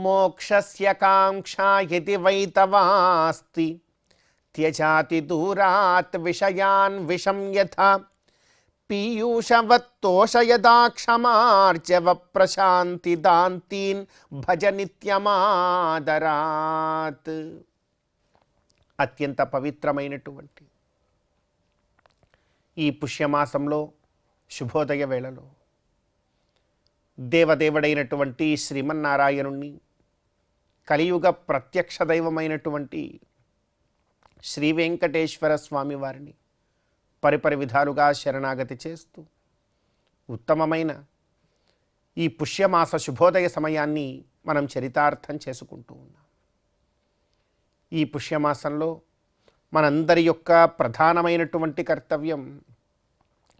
మోక్షస్య కాంక్షా యది వై తవాస్తి త్యజాతి దూరాత్ విషయాన్ విషం యథా పీయూషవత్తోషయదాక్షమార్జవ ప్రశాంతి దాంతీన్ భజ నిత్యమాదరాత్. అత్యంత పవిత్రమైనటువంటి ఈ పుష్యమాసంలో శుభోదయ వేళలో దేవదేవుడైనటువంటి శ్రీమన్నారాయణుణ్ణి, కలియుగ ప్రత్యక్ష దైవమైనటువంటి శ్రీ వెంకటేశ్వర స్వామి వారిని పరిపరి విధాలుగా శరణాగతి చేస్తూ ఉత్తమమైన ఈ పుష్యమాస శుభోదయ సమయాన్ని మనం చరితార్థం చేసుకుంటూ ఉన్నాం. ఈ పుష్యమాసంలో మనందరి యొక్క ప్రధానమైనటువంటి కర్తవ్యం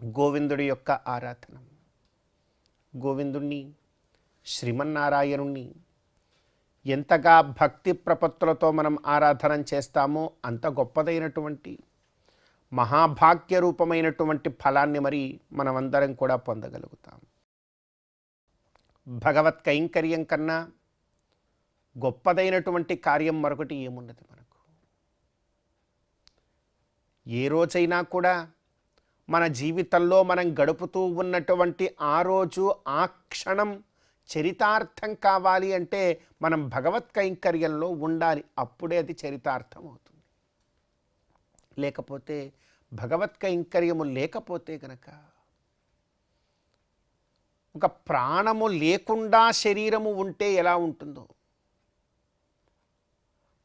గోవిందుడి యొక్క ఆరాధన. గోవిందుణ్ణి, శ్రీమన్నారాయణుణ్ణి ఎంతగా భక్తి ప్రపత్తులతో మనం ఆరాధన చేస్తామో అంత గొప్పదైనటువంటి మహాభాగ్య రూపమైనటువంటి ఫలాన్ని మరి మనమందరం కూడా పొందగలుగుతాం. భగవత్ కైంకర్యం కన్నా గొప్పదైనటువంటి కార్యం మరొకటి ఏమున్నది మనకు? ఏ రోజైనా కూడా మన జీవితంలో మనం గడుపుతూ ఉన్నటువంటి ఆ రోజు ఆ క్షణం చరితార్థం కావాలి అంటే మనం భగవత్ కైంకర్యంలో ఉండాలి. అప్పుడే అది చరితార్థం అవుతుంది. లేకపోతే భగవత్ కైంకర్యము లేకపోతే గనక ఒక ప్రాణము లేకుండా శరీరము ఉంటే ఎలా ఉంటుందో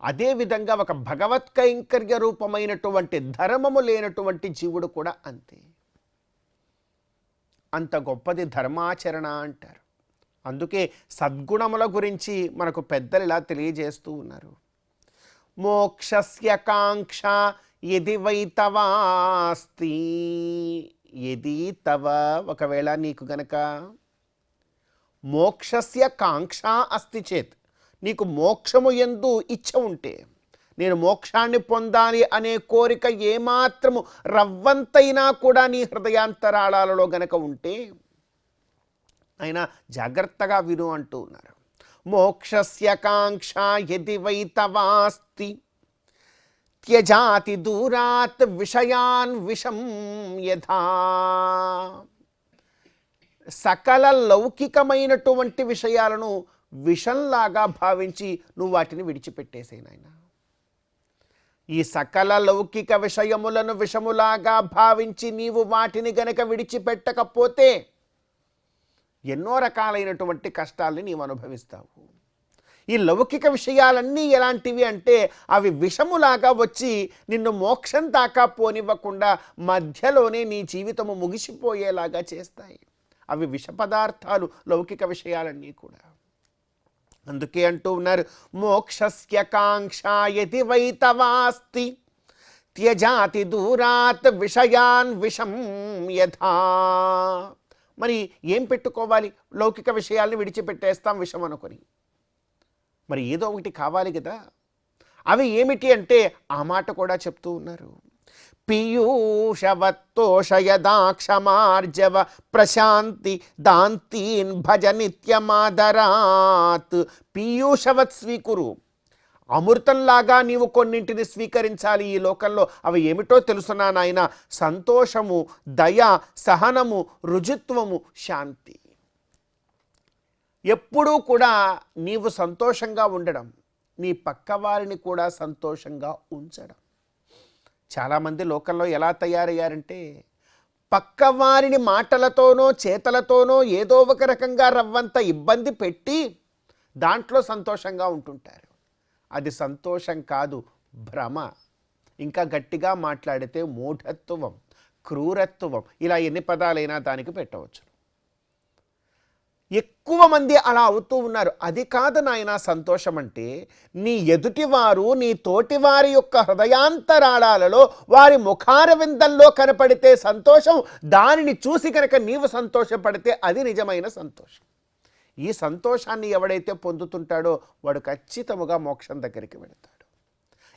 అదేవిధంగా ఒక భగవత్ కైంకర్య రూపమైనటువంటి ధర్మము లేనటువంటి జీవుడు కూడా అంతే. అంత గొప్పది ధర్మాచరణ అంటారు. అందుకే సద్గుణముల గురించి మనకు పెద్దలు ఇలా తెలియజేస్తూ ఉన్నారు. మోక్షస్య కాంక్ష యది వై తవాస్తి. యది తవ, ఒకవేళ నీకు గనక మోక్షస్య కాంక్ష అస్తి చేత్, నీకు మోక్షము యందు ఇచ్చ ఉంటే, నేను మోక్షాన్ని పొందాలి అనే కోరిక ఏమాత్రము రవ్వంతైనా కూడా నీ హృదయాంతరాళాలలో గనక ఉంటే, అయినా జాగ్రత్తగా విను అంటూ ఉన్నారు. మోక్షస్య కాంక్ష యది వై తవాస్తి త్యజాతి దూరాత్ విషయాన్ విషం యథా. సకల లౌకికమైనటువంటి విషయాలను విషంలాగా భావించి నువ్వు వాటిని విడిచిపెట్టేసే నాయన. ఈ సకల లౌకిక విషయములను విషములాగా భావించి నీవు వాటిని గనక విడిచిపెట్టకపోతే ఎన్నో రకాలైనటువంటి కష్టాలని నీవు అనుభవిస్తావు. ఈ లౌకిక విషయాలన్నీ ఎలాంటివి అంటే అవి విషములాగా వచ్చి నిన్ను మోక్షం దాకా పోనివ్వకుండా మధ్యలోనే నీ జీవితము ముగిసిపోయేలాగా చేస్తాయి. అవి విష పదార్థాలు, లౌకిక విషయాలన్నీ కూడా. అందుకే అంటూ ఉన్నారు, మోక్షస్య కాంక్ష యది వై తవాస్తి త్యజాతి దూరాత్ విషయాన్ విషం యథా. మరి ఏం పెట్టుకోవాలి? లౌకిక విషయాల్ని విడిచిపెట్టేస్తాం విషం అనుకొని. మరి ఏదో ఒకటి కావాలి కదా. అవి ఏమిటి అంటే ఆ మాట కూడా చెప్తూ ఉన్నారు. పీయూషవత్తోషయదాక్షమార్జవ ప్రశాంతి దాంతీన్ భజ నిత్యమాదరాత్. పీయూషవత్ స్వీకురు, అమృతంలాగా నీవు కొన్నింటిని స్వీకరించాలి ఈ లోకంలో. అవి ఏమిటో తెలుసునా నాయన? సంతోషము, దయ, సహనము, రుజుత్వము, శాంతి. ఎప్పుడూ కూడా నీవు సంతోషంగా ఉండడం, నీ పక్కవారిని కూడా సంతోషంగా ఉంచడం. చాలామంది లోకంలో ఎలా తయారయ్యారంటే పక్కవారిని మాటలతోనో చేతలతోనో ఏదో ఒక రకంగా రవ్వంత ఇబ్బంది పెట్టి దాంట్లో సంతోషంగా ఉంటుంటారు. అది సంతోషం కాదు, భ్రమ. ఇంకా గట్టిగా మాట్లాడితే మూఢత్వం, క్రూరత్వం, ఇలా ఎన్ని పదాలైనా దానికి పెట్టవచ్చు. ఎక్కువ మంది అలా అవుతూ ఉన్నారు. అది కాదు నాయన సంతోషం అంటే, నీ ఎదుటివారు నీ తోటివారి యొక్క హృదయాంతరాళాలలో వారి ముఖార విందంలో కనపడితే సంతోషం, దానిని చూసి కనుక నీవు సంతోషపడితే అది నిజమైన సంతోషం. ఈ సంతోషాన్ని ఎవడైతే పొందుతుంటాడో వాడు ఖచ్చితముగా మోక్షం దగ్గరికి వెళతాడు.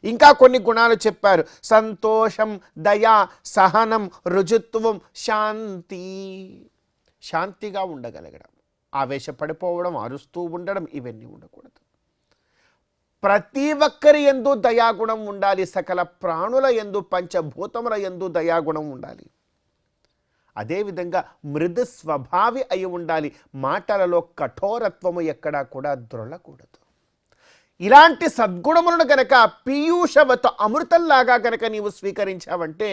ఇంకా కొన్ని గుణాలు చెప్పారు. సంతోషం, దయ, సహనం, రుజుత్వం, శాంతి. శాంతిగా ఉండగలగడం, ఆవేశపడిపోవడం, అరుస్తూ ఉండడం, ఇవన్నీ ఉండకూడదు. ప్రతి ఒక్కరి యందు దయాగుణం ఉండాలి. సకల ప్రాణుల యందు, పంచభూతముల యందు దయాగుణం ఉండాలి. అదేవిధంగా మృదు స్వభావి అయి ఉండాలి. మాటలలో కఠోరత్వము ఎక్కడా కూడా ద్రొల్లకూడదు. ఇలాంటి సద్గుణములను గనక పీయూషవత అమృతంలాగా గనక నీవు స్వీకరించావంటే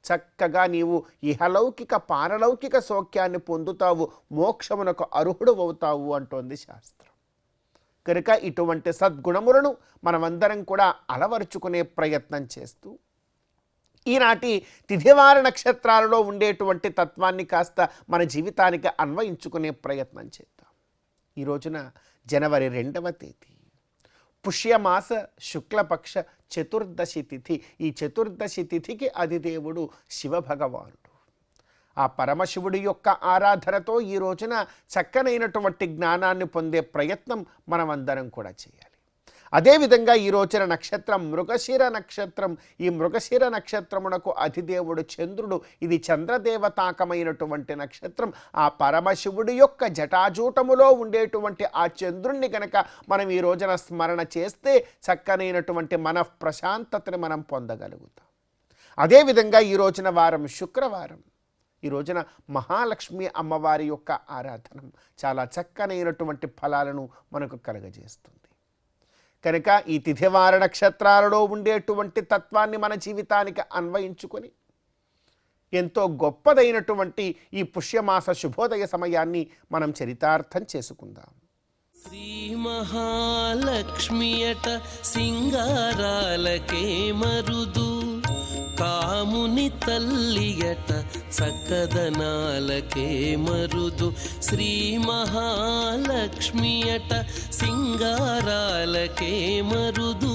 చక్కగా నీవు ఇహలౌకిక పారలౌకిక సౌఖ్యాన్ని పొందుతావు, మోక్షమునకు అర్హుడు అవుతావు అంటోంది శాస్త్రం. కనుక ఇటువంటి సద్గుణములను మనమందరం కూడా అలవరుచుకునే ప్రయత్నం చేస్తూ ఈనాటి తిథివార నక్షత్రాలలో ఉండేటువంటి తత్వాన్ని కాస్త మన జీవితానికి అన్వయించుకునే ప్రయత్నం చేద్దాం. ఈ రోజున జనవరి 2వ తేదీ పుష్యమాస శుక్లపక్ష చతుర్దశి తిథి. ఈ చతుర్దశి తిథికి అధిదేవుడు శివభగవానుడు. ఆ పరమశివుడి యొక్క ఆరాధనతో ఈ రోజున చక్కనైనటువంటి జ్ఞానాన్ని పొందే ప్రయత్నం మనమందరం కూడా చేయాలి. అదేవిధంగా ఈ రోజున నక్షత్రం మృగశిర నక్షత్రం. ఈ మృగశిర నక్షత్రమునకు అధిదేవుడు చంద్రుడు. ఇది చంద్రదేవతాకమైనటువంటి నక్షత్రం. ఆ పరమశివుడి యొక్క జటాజూటములో ఉండేటువంటి ఆ చంద్రుణ్ణి గనక మనం ఈ రోజున స్మరణ చేస్తే చక్కనైనటువంటి మన ప్రశాంతతని మనం పొందగలుగుతాం. అదేవిధంగా ఈ రోజున వారం శుక్రవారం. ఈ రోజున మహాలక్ష్మి అమ్మవారి యొక్క ఆరాధన చాలా చక్కనైనటువంటి ఫలాలను మనకు కలుగజేస్తుంది. కనుక ఈ తిథివార నక్షత్రాలలో ఉండేటువంటి తత్వాన్ని మన జీవితానికి అన్వయించుకొని ఎంతో గొప్పదైనటువంటి ఈ పుష్యమాస శుభోదయ సమయాన్ని మనం చరితార్థం చేసుకుందాం. శ్రీ మహాలక్ష్మియట సింగారాలకే మరుదు, కాముని తల్లియట చక్కదనాలకే మరుదు. శ్రీ మహాలక్ష్మియట సింగారాలకే మరుదు,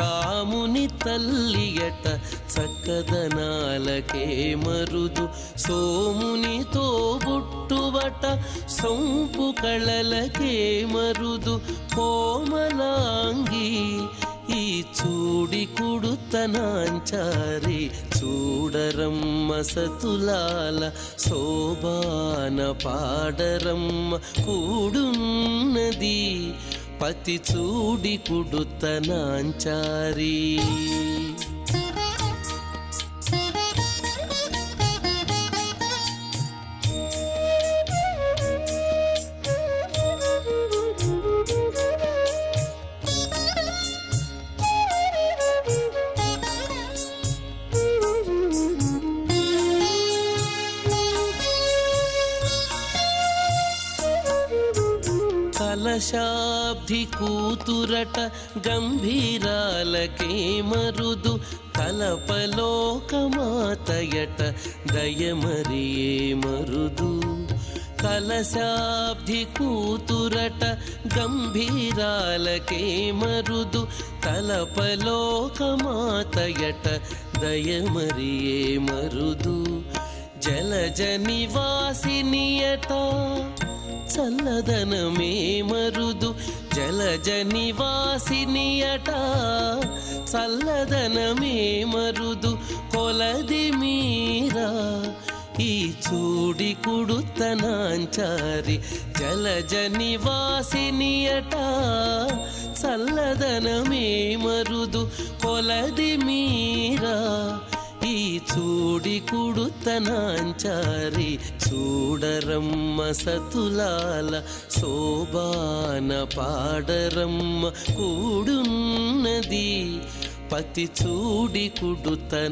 కాముని తల్లియట చక్కదనాలకే మరుదు. సోమునితో బుట్టువట సొంపు కళలకే మరుదు. కోమలాంగి ఈ చూడి కుడుతనాంచారి, చూడరమ్మ సతులాల శోభాన పాడరమ్మ కూడున్నది, పతి చూడి కుడుతనాంచారి. కలశాబ్ది కూతురట గంభీరాలకే మరుదు, కలపలోకమాతయట దయమరియే మరుదు. కలశాబ్ది కూతురట గంభీరాలకే మరుదు, కలపలోకమాతయట దయమరియే మరుదు. జలజ నివాసినియట చల్లదనమే మరుదు. జలజ నివాసినియట చల్లదనమే మరుదు. కొలది మీరా ఈ చూడి కుడుతనాంచారి, జలజ నివాసినియట చల్లదనమే మరుదు. కొలది మీరా ఈ చూడి కుడుతనాంచారి, చూడరమ్మ సతులాల శోభాన పాడరమ్మ కూడున్నది, పతి చూడి కుడుతనాంచారి.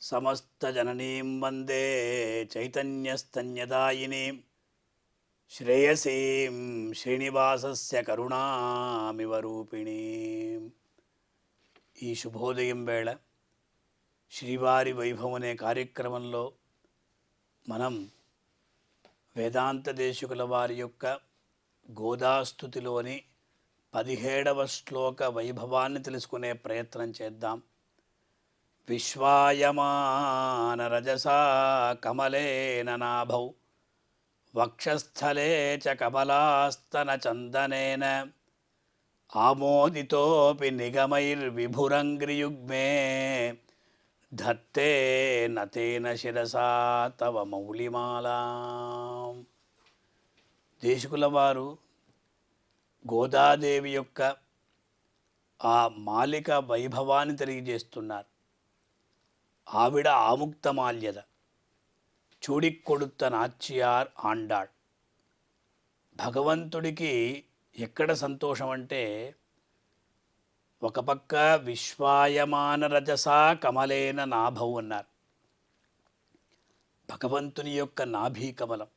సమస్తజననీం వందే చైతన్యస్తన్యదాయినీం శ్రేయసీం శ్రీనివాసస్య కరుణామివ రూపిణీం. ఈ శుభోదయం వేళ శ్రీవారి వైభవం అనే కార్యక్రమంలో మనం వేదాంత దేశికుల వారి యొక్క గోదాస్తుతిలోని 17వ శ్లోక వైభవాన్ని తెలుసుకునే ప్రయత్నం చేద్దాం. విశ్వాయమాన రజసా కమలేన నాభౌ వక్షస్థలే చ కమలాస్తన చందనేన ఆమోదితోపి నిగమైర్విభురంగ్రియుగ్మే ధత్తే నతేన శిరసా తవ మౌళిమాలా. దేశికుల వారు గోదాదేవి యొక్క ఆ మాలిక వైభవాన్ని తెలియజేస్తున్నారు. ఆవిడ ఆముక్తమాల్యద, చూడికొడుత్త నాచ్యార్ ఆండాళ్. భగవంతుడికి ఎక్కడ సంతోషం అంటే, ఒక పక్క విశ్వాయమాన రజసా కమలేన నాభౌ అన్నారు. భగవంతుని యొక్క నాభీ కమలం.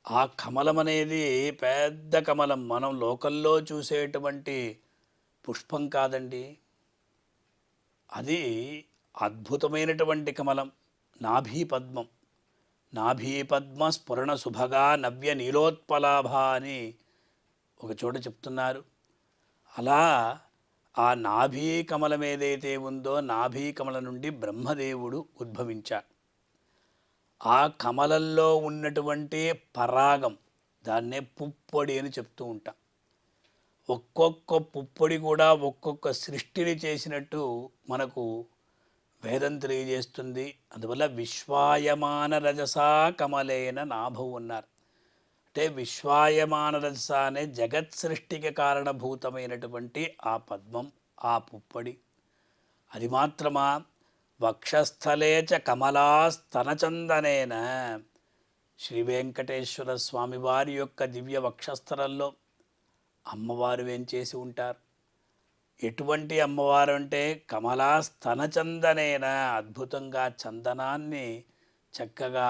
ఆ కమలం అనేది పెద్ద కమలం. మనం లోకల్లో చూసేటువంటి పుష్పం కాదండి, అది అద్భుతమైనటువంటి కమలం. నాభీ పద్మం. నాభీ పద్మ స్ఫురణ శుభగా నవ్య నీలోత్పలాభ అని ఒక చోట చెప్తున్నారు. అలా ఆ నాభీ కమలం ఏదైతే ఉందో, నాభీ కమలం నుండి బ్రహ్మదేవుడు ఉద్భవించాడు. ఆ కమలంలో ఉన్నటువంటి పరాగం, దాన్నే పుప్పొడి అని చెప్తూ ఉంటాం. ఒక్కొక్క పుప్పొడి కూడా ఒక్కొక్క సృష్టిని చేసినట్టు మనకు వేదం తెలియజేస్తుంది. అందువల్ల విశ్వాయమాన రజసా కమలేన నాభౌ అన్నారు. అంటే విశ్వాయమాన రజస అనే జగత్ సృష్టికి కారణభూతమైనటువంటి ఆ పద్మం, ఆ పుప్పొడి. అది మాత్రమా, వక్షస్థలే చ కమలాస్తనచందనేన. శ్రీ వెంకటేశ్వర స్వామివారి యొక్క దివ్య వక్షస్థలంలో అమ్మవారు వేంచేసి ఉంటారు. ఎటువంటి అమ్మవారు అంటే కమలాస్తనచందనేన. అద్భుతంగా చందనాన్ని చక్కగా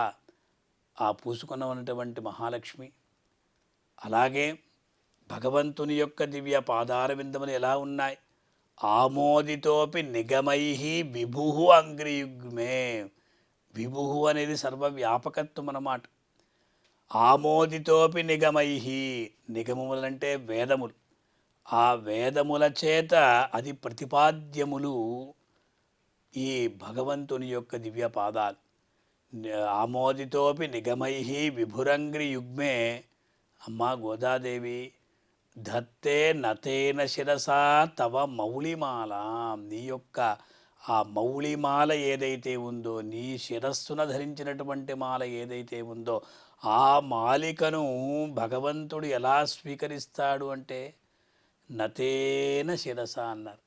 ఆ పూసుకున్న ఉన్నటువంటి మహాలక్ష్మి. అలాగే భగవంతుని యొక్క దివ్య పాదార విందములు ఎలా ఉన్నాయి? ఆమోదితోపి నిగమై విభు అంగ్రియుగ్మే. విభు అనేది సర్వవ్యాపకత్వం అన్నమాట. ఆమోదితోపి నిగమై. నిగమములంటే వేదములు. ఆ వేదముల చేత అది ప్రతిపాద్యములు ఈ భగవంతుని యొక్క దివ్య పాదాలు. ఆమోదితోపి నిగమై విభురంగ్రియుగ్మే. అమ్మా గోదాదేవి, ధత్తే నతేన శిరసా తవ మౌళిమాల. నీ యొక్క ఆ మౌళిమాల ఏదైతే ఉందో, నీ శిరస్సున ధరించినటువంటి మాల ఏదైతే ఉందో, ఆ మాలికను భగవంతుడు ఎలా స్వీకరిస్తాడు అంటే నతేన శిరస అన్నారు.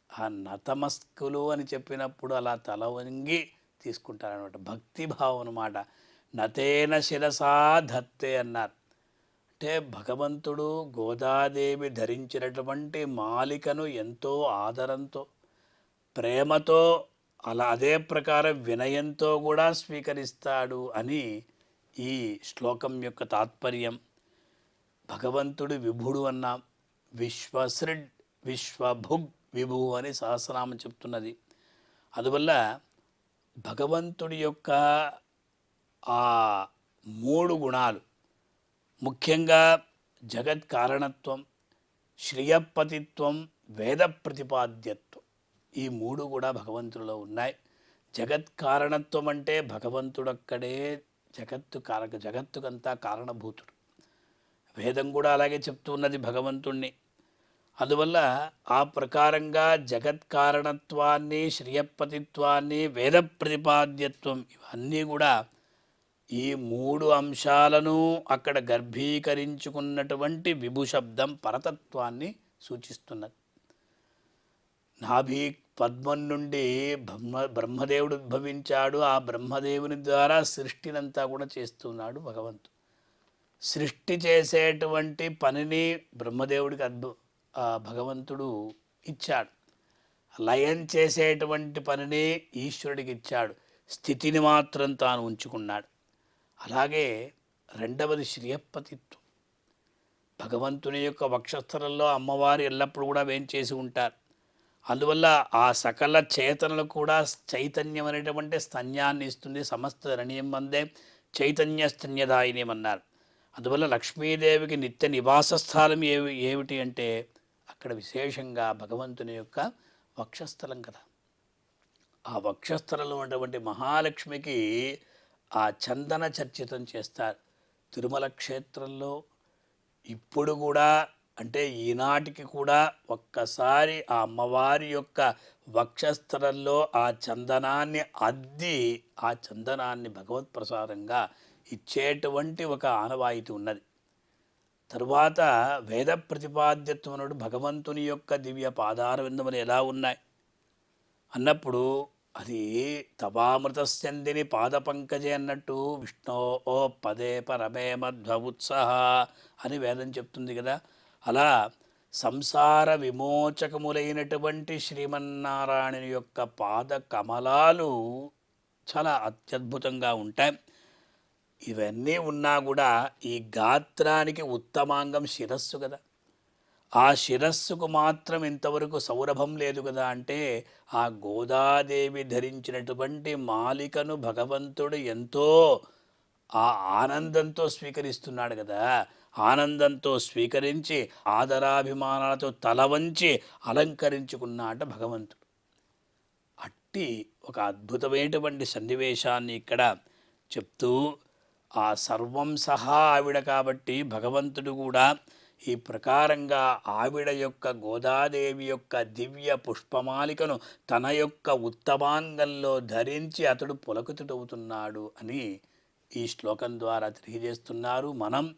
ఆ నతమస్కులు అని చెప్పినప్పుడు అలా తల వంగి తీసుకుంటారనమాట. భక్తిభావం అన్నమాట. నతేన శిరసా ధత్తే అన్నారు. అంటే భగవంతుడు గోదాదేవి ధరించినటువంటి మాలికను ఎంతో ఆదరంతో, ప్రేమతో, అలా అదే ప్రకారం వినయంతో కూడా స్వీకరిస్తాడు అని ఈ శ్లోకం యొక్క తాత్పర్యం. భగవంతుడు విభుడు అన్నాం. విశ్వసృడ్ విశ్వభుగ్ విభు అని సహస్రనామం చెప్తున్నది. అందువల్ల భగవంతుడి యొక్క ఆ 3 గుణాలు, ముఖ్యంగా జగత్ కారణత్వం, శ్రియపతిత్వం, వేద ప్రతిపాద్యత్వం, ఈ 3 కూడా భగవంతుడిలో ఉన్నాయి. జగత్ కారణత్వం అంటే భగవంతుడక్కడే జగత్తుకంతా కారణభూతుడు. వేదం కూడా అలాగే చెప్తూ ఉన్నది భగవంతుణ్ణి. అందువల్ల ఆ ప్రకారంగా జగత్ కారణత్వాన్ని, శ్రియపతిత్వాన్ని, వేద ప్రతిపాద్యత్వం, ఇవన్నీ కూడా ఈ 3 అంశాలను అక్కడ గర్భీకరించుకున్నటువంటి విభు శబ్దం పరతత్వాన్ని సూచిస్తున్నది. నాభి పద్మం నుండి బ్రహ్మదేవుడు ఉద్భవించాడు. ఆ బ్రహ్మదేవుని ద్వారా సృష్టినంతా కూడా చేస్తున్నాడు భగవంతుడు. సృష్టి చేసేటువంటి పనిని బ్రహ్మదేవుడికి భగవంతుడు ఇచ్చాడు. లయం చేసేటువంటి పనిని ఈశ్వరుడికి ఇచ్చాడు, స్థితిని మాత్రం తాను ఉంచుకున్నాడు. అలాగే రెండవది శ్రియపతిత్వం. భగవంతుని యొక్క వక్షస్థలంలో అమ్మవారు ఎల్లప్పుడూ కూడా వేంచేసి ఉంటారు. అందువల్ల ఆ సకల చేతనలు కూడా చైతన్యం అనేటువంటి స్తన్యాన్ని ఇస్తుంది. సమస్త రణీయం వందే చైతన్య స్తన్యదాయిని అన్నారు. అందువల్ల లక్ష్మీదేవికి నిత్య నివాస స్థలం ఏమిటి అంటే అక్కడ విశేషంగా భగవంతుని యొక్క వక్షస్థలం కదా. ఆ వక్షస్థలంలో ఉన్నటువంటి మహాలక్ష్మికి ఆ చందన చర్చితం చేస్తారు. తిరుమల క్షేత్రంలో ఇప్పుడు కూడా అంటే ఈనాటికి కూడా ఒక్కసారి ఆ అమ్మవారి యొక్క వక్షస్థలంలో ఆ చందనాన్ని అద్ది ఆ చందనాన్ని భగవత్ ప్రసాదంగా ఇచ్చేటువంటి ఒక ఆనవాయితీ ఉన్నది. తరువాత వేద ప్రతిపాద్యత్వనుడు భగవంతుని యొక్క దివ్య పాదార విందములు ఎలా ఉన్నాయి అన్నప్పుడు అది తవామృతస్యందిని పాద పంకజే అన్నట్టు విష్ణో ఓ పదే పరమే మధ్వవుత్సహ అని వేదం చెప్తుంది కదా. అలా సంసార విమోచకములైనటువంటి శ్రీమన్నారాయణుని యొక్క పాద కమలాలు చాలా అత్యద్భుతంగా ఉంటాయి. ఇవన్నీ ఉన్నా కూడా ఈ గాత్రానికి ఉత్తమాంగం శిరస్సు కదా. ఆ శిరస్సుకు మాత్రం ఇంతవరకు సౌరభం లేదు కదా. అంటే ఆ గోదాదేవి ధరించినటువంటి మాలికను భగవంతుడు ఎంతో ఆ ఆనందంతో స్వీకరిస్తున్నాడు కదా. ఆనందంతో స్వీకరించి ఆదరాభిమానాలతో తల వంచి అలంకరించుకున్నాట భగవంతుడు. అట్టి ఒక అద్భుతమైనటువంటి సన్నివేశాన్ని ఇక్కడ చెప్తూ ఆ సర్వం సహా ఆవిడ కాబట్టి భగవంతుడు కూడా ఈ ప్రకారంగా ఆవిడ యొక్క గోదాదేవి యొక్క దివ్య పుష్పమాలికను తన యొక్క ఉత్తమాంగంలో ధరించి అతడు పులకితుడవుతున్నాడు అని ఈ శ్లోకం ద్వారా తెలియజేస్తున్నారు. మనం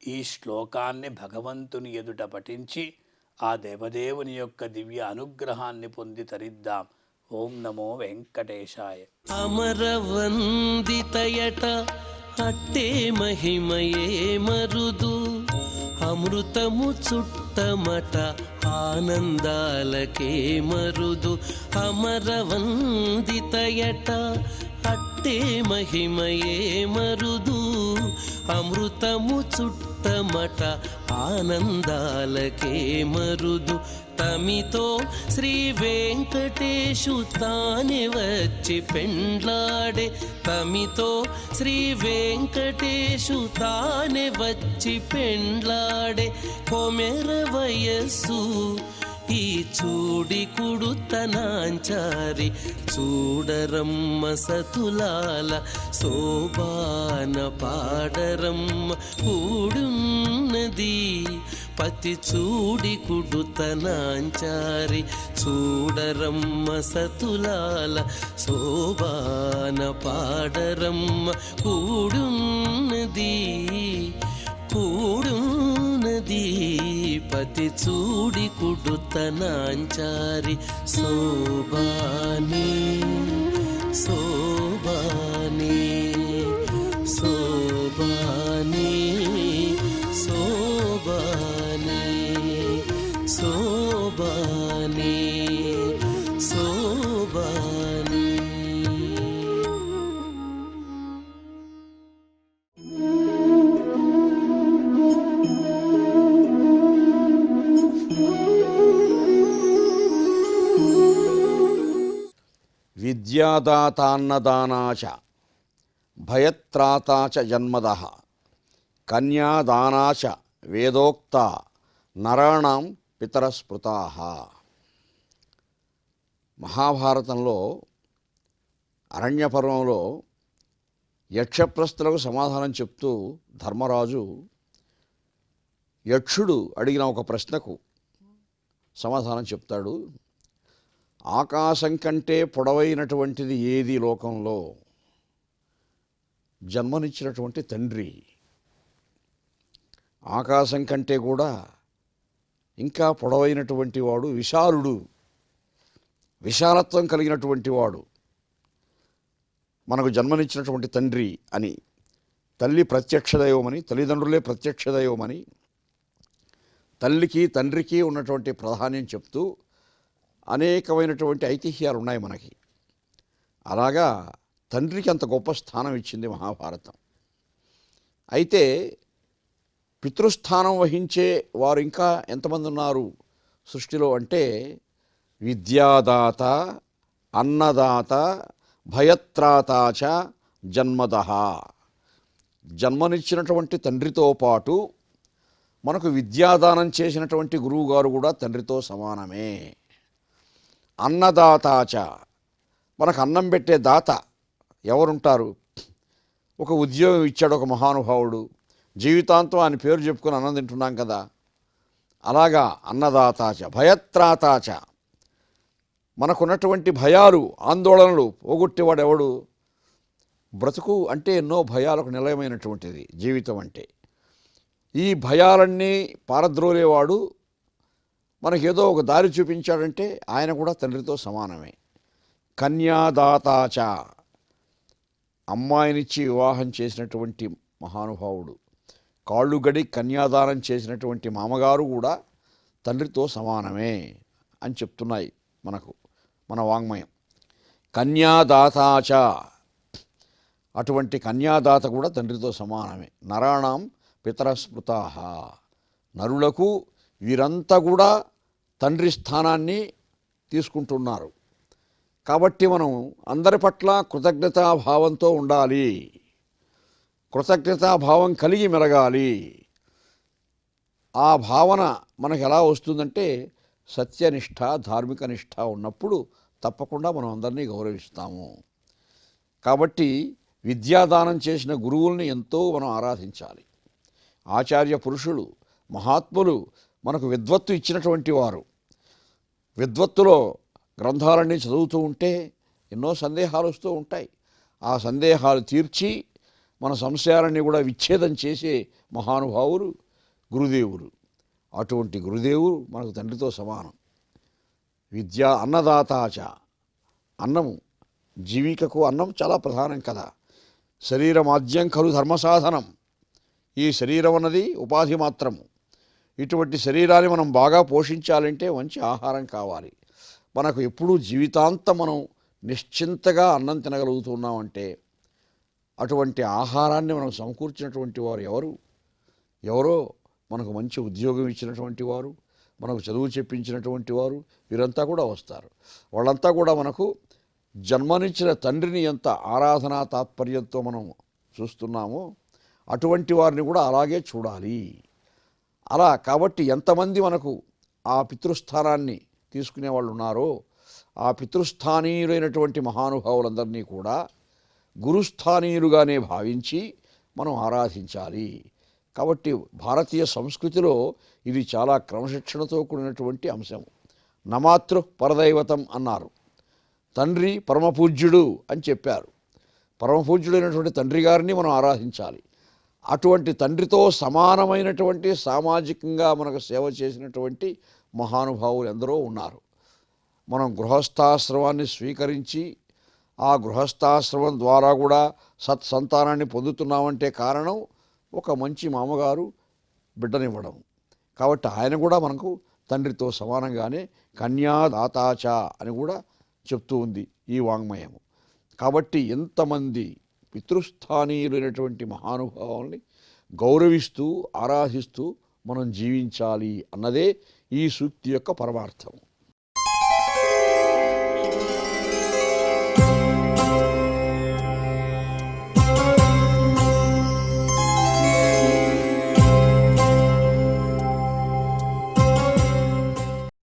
ఈ శ్లోకాన్ని భగవంతుని ఎదుట పఠించి ఆ దేవదేవుని యొక్క దివ్య అనుగ్రహాన్ని పొంది తరిద్దాం. ఓం నమో వెంకటేశాయ. అమరవందితయట అట్టే మహిమయే మరుదు అమృతము చుట్టమట ఆనందాలకే మరుదు అమరవందితయట అట్టే మహిమయే మరుదు అమృతము చుట్టమట ఆనందాలకే మరుదు తమితో శ్రీ వెంకటేశు తానే వచ్చి పెండ్లాడే తమితో శ్రీ వెంకటేశు తానే వచ్చి పెండ్లాడే కొమెర వయస్సు ఈ చూడి కుడుతనాంచారి చూడరమ్మ సతులాల శోభాన పాడరమ్మ కూడున్నది పతి చూడి కుడుతనాంచారి చూడరమ్మ సతులాల శోభాన పాడరమ్మ కూడున్నది కూడున్నది పతి చూడి కుడుతనాంచారి శోభాని శోభాని శోభాని శోభాని శోభాని శోభాని. విద్యాదాతాన్నదానాచ భయత్రాతాచ జన్మదః కన్యాదానాచ వేదోక్త నరాణం పితరస్మృతాః. మహాభారతంలో అరణ్యపర్వంలో యక్షప్రశ్నలకు సమాధానం చెప్తూ ధర్మరాజు యక్షుడు అడిగిన ఒక ప్రశ్నకు సమాధానం చెప్తాడు. ఆకాశం కంటే పొడవైనటువంటిది ఏది లోకంలో? జన్మనిచ్చినటువంటి తండ్రి. ఆకాశం కంటే కూడా ఇంకా పొడవైనటువంటి వాడు విశాలుడు, విశాలత్వం కలిగినటువంటి వాడు మనకు జన్మనిచ్చినటువంటి తండ్రి అని. తల్లి ప్రత్యక్ష దైవమని, తల్లిదండ్రులే ప్రత్యక్ష దైవమని తల్లికి తండ్రికి ఉన్నటువంటి ప్రాధాన్యం చెప్తూ అనేకమైనటువంటి ఐతిహ్యాలు ఉన్నాయి మనకి. అలాగా తండ్రికి అంత గొప్ప స్థానం ఇచ్చింది మహాభారతం. అయితే పితృస్థానం వహించే వారు ఇంకా ఎంతమంది ఉన్నారు సృష్టిలో అంటే విద్యాదాత, అన్నదాత, భయత్రాతాచ జన్మదః. జన్మనిచ్చినటువంటి తండ్రితో పాటు మనకు విద్యాదానం చేసినటువంటి గురువుగారు కూడా తండ్రితో సమానమే. అన్నదాతాచ, మనకు అన్నం పెట్టే దాత ఎవరుంటారు? ఒక ఉద్యోగం ఇచ్చాడు ఒక మహానుభావుడు, జీవితాంతం ఆయన పేరు చెప్పుకొని అన్నం తింటున్నాం కదా. అలాగా అన్నదాతాచ. భయత్రాతాచ, మనకున్నటువంటి భయాలు, ఆందోళనలు పోగొట్టేవాడు ఎవడు? బ్రతుకు అంటే ఎన్నో భయాలకు నిలయమైనటువంటిది జీవితం అంటే. ఈ భయాలన్నీ పారద్రోలేవాడు మనకేదో ఒక దారి చూపించాడంటే ఆయన కూడా తండ్రితో సమానమే. కన్యాదాతాచ, అమ్మాయినిచ్చి వివాహం చేసినటువంటి మహానుభావుడు, కాళ్ళు గడి కన్యాదానం చేసినటువంటి మామగారు కూడా తండ్రితో సమానమే అని చెప్తున్నాయి మనకు మన వాంగ్మయం. కన్యాదాతాచ, అటువంటి కన్యాదాత కూడా తండ్రితో సమానమే. నరాణం పితరస్మృతాః, నరులకు వీరంతా కూడా తండ్రి స్థానాన్ని తీసుకుంటున్నారు. కాబట్టి మనం అందరి పట్ల కృతజ్ఞతాభావంతో ఉండాలి, కృతజ్ఞతాభావం కలిగి మెలగాలి. ఆ భావన మనకు ఎలా వస్తుందంటే సత్యనిష్ట, ధార్మిక నిష్ట ఉన్నప్పుడు తప్పకుండా మనం అందరినీ గౌరవిస్తాము. కాబట్టి విద్యాదానం చేసిన గురువుల్ని ఎంతో మనం ఆరాధించాలి. ఆచార్య పురుషులు, మహాత్ములు మనకు విద్వత్తు ఇచ్చినటువంటి వారు. విద్వత్తులో గ్రంథాలన్నీ చదువుతూ ఉంటే ఎన్నో సందేహాలు వస్తూ ఉంటాయి. ఆ సందేహాలు తీర్చి మన సంశయాలన్నీ కూడా విచ్ఛేదం చేసే మహానుభావులు గురుదేవులు. అటువంటి గురుదేవులు మనకు తండ్రితో సమానం. విద్యా అన్నదాతాచ, అన్నము, జీవికకు అన్నం చాలా ప్రధానం కదా. శరీరమాద్యం ఖలు ధర్మసాధనం, ఈ శరీరం అన్నది ఉపాధి మాత్రము. ఇటువంటి శరీరాన్ని మనం బాగా పోషించాలంటే మంచి ఆహారం కావాలి. మనకు ఎప్పుడూ జీవితాంతం మనం నిశ్చింతగా అన్నం తినగలుగుతున్నామంటే అటువంటి ఆహారాన్ని మనం సమకూర్చినటువంటి వారు ఎవరో మనకు మంచి ఉద్యోగం ఇచ్చినటువంటి వారు, మనకు చదువు చెప్పించినటువంటి వారు, వీరంతా కూడా వస్తారు. వాళ్ళంతా కూడా మనకు జన్మనిచ్చిన తండ్రిని ఎంత ఆరాధనా తాత్పర్యంతో మనం చూస్తున్నామో అటువంటి వారిని కూడా అలాగే చూడాలి. అలా కాబట్టి ఎంతమంది మనకు ఆ పితృస్థానాన్ని తీసుకునే వాళ్ళు ఉన్నారో ఆ పితృస్థానీయులైనటువంటి మహానుభావులందరినీ కూడా గురుస్థానీయులుగానే భావించి మనం ఆరాధించాలి. కాబట్టి భారతీయ సంస్కృతిలో ఇది చాలా క్రమశిక్షణతో కూడినటువంటి అంశం. నమాతృ పరదైవతం అన్నారు, తండ్రి పరమపూజ్యుడు అని చెప్పారు. పరమపూజ్యుడైనటువంటి తండ్రి గారిని మనం ఆరాధించాలి. అటువంటి తండ్రితో సమానమైనటువంటి సామాజికంగా మనకు సేవ చేసినటువంటి మహానుభావులు ఎందరో ఉన్నారు. మనం గృహస్థాశ్రమాన్ని స్వీకరించి ఆ గృహస్థాశ్రమం ద్వారా కూడా సత్సంతానాన్ని పొందుతున్నామంటే కారణం ఒక మంచి మామగారు బిడ్డనివ్వడం. కాబట్టి ఆయన కూడా మనకు తండ్రితో సమానంగానే కన్యాదాతాచ అని కూడా చెప్తూ ఉంది ఈ వాంగ్మయము. కాబట్టి ఎంతమంది పితృస్థానీయులైనటువంటి మహానుభావుల్ని గౌరవిస్తూ ఆరాధిస్తూ మనం జీవించాలి అన్నదే ఈ సూక్తి యొక్క పరమార్థము.